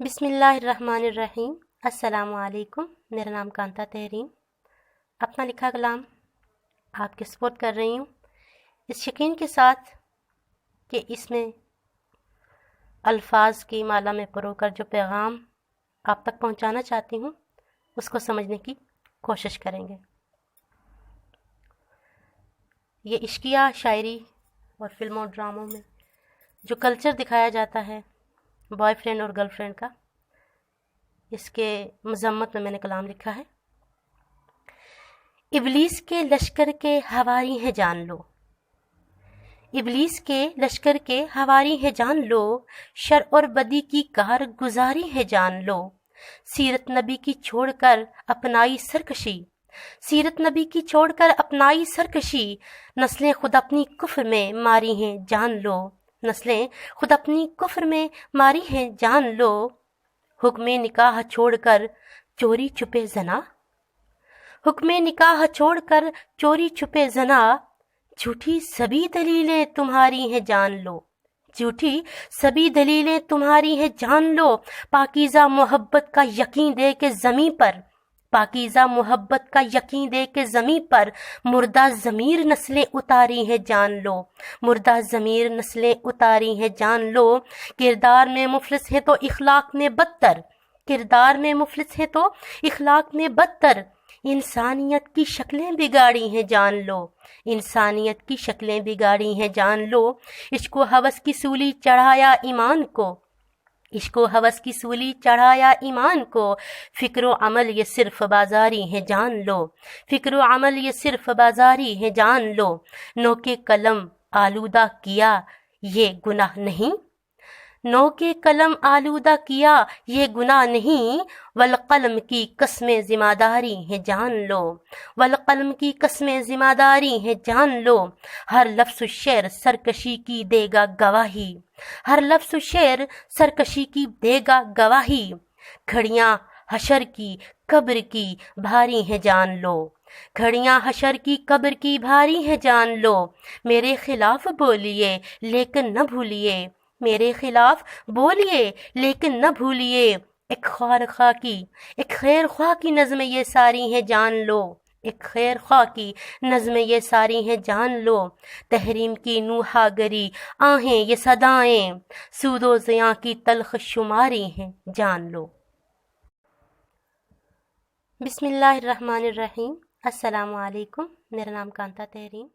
بسم اللہ الرحمن الرحیم۔ السلام علیکم۔ میرا نام کانتا تحریم، اپنا لکھا کلام آپ کے سپورٹ کر رہی ہوں، اس یقین کے ساتھ کہ اس میں الفاظ کی مالا میں پرو کر جو پیغام آپ تک پہنچانا چاہتی ہوں اس کو سمجھنے کی کوشش کریں گے۔ یہ عشقیہ شاعری اور فلموں ڈراموں میں جو کلچر دکھایا جاتا ہے بوائے فرینڈ اور گرل فرینڈ کا، اس کے مذمت میں نے کلام لکھا ہے۔ ابلیس کے لشکر کے ہواری ہیں جان لو، ابلیس کے لشکر کے ہواری ہیں جان لو، شر اور بدی کی کار گزاری ہے جان لو، سیرت نبی کی چھوڑ کر اپنائی سرکشی، سیرت نبی کی چھوڑ کر اپنائی سرکشی، نسلیں خود اپنی کفر میں ماری ہیں جان لو، نسلیں خود اپنی کفر میں ماری ہیں جان لو، حکم نکاح چھوڑ کر چوری چھپے زنا، حکم نکاح چھوڑ کر چوری چھپے زنا، جھوٹی سبھی دلیلیں تمہاری ہیں جان لو، جھوٹی سبھی دلیلیں تمہاری ہیں جان لو، پاکیزہ محبت کا یقین دے کے زمیں پر، پاکیزہ محبت کا یقین دے کے زمیں پر، مردہ ضمیر نسلیں اتاری ہیں جان لو، مردہ ضمیر نسلیں اتاری ہیں جان لو، کردار میں مفلس ہے تو اخلاق میں بدتر، کردار میں مفلس ہے تو اخلاق میں بدتر، انسانیت کی شکلیں بگاڑی ہیں جان لو، انسانیت کی شکلیں بگاڑی ہیں جان لو، عشق و ہوس کی سولی چڑھایا ایمان کو، عشق و ہوس کی سولی چڑھایا ایمان کو، فکر و عمل یہ صرف بازاری ہے جان لو، فکر و عمل یہ صرف بازاری ہے جان لو، نو کے قلم آلودہ کیا یہ گناہ نہیں، نو کے قلم آلودہ کیا یہ گناہ نہیں، والقلم کی قسمیں ذمہ داری ہے جان لو، والقلم کی قسمیں ذمہ داری ہے جان لو، ہر لفظ و شعر سرکشی کی دے گا گواہی، ہر لفظ و شعر سرکشی کی دے گا گواہی، گھڑیاں حشر کی قبر کی بھاری ہے جان لو، گھڑیاں حشر کی قبر کی بھاری ہے جان لو، میرے خلاف بولیے لیکن نہ بھولیے، میرے خلاف بولیے لیکن نہ بھولیے، ایک خواہ کی ایک خیر خواہ کی نظم یہ ساری ہیں جان لو، ایک خیر خواہ کی نظم یہ ساری ہیں جان لو، تحریم کی نوحہ گری آہیں یہ صدائیں، سود و زیاں کی تلخ شماری ہیں جان لو۔ بسم اللہ الرحمن الرحیم۔ السلام علیکم۔ میرا نام کانتا تحریم۔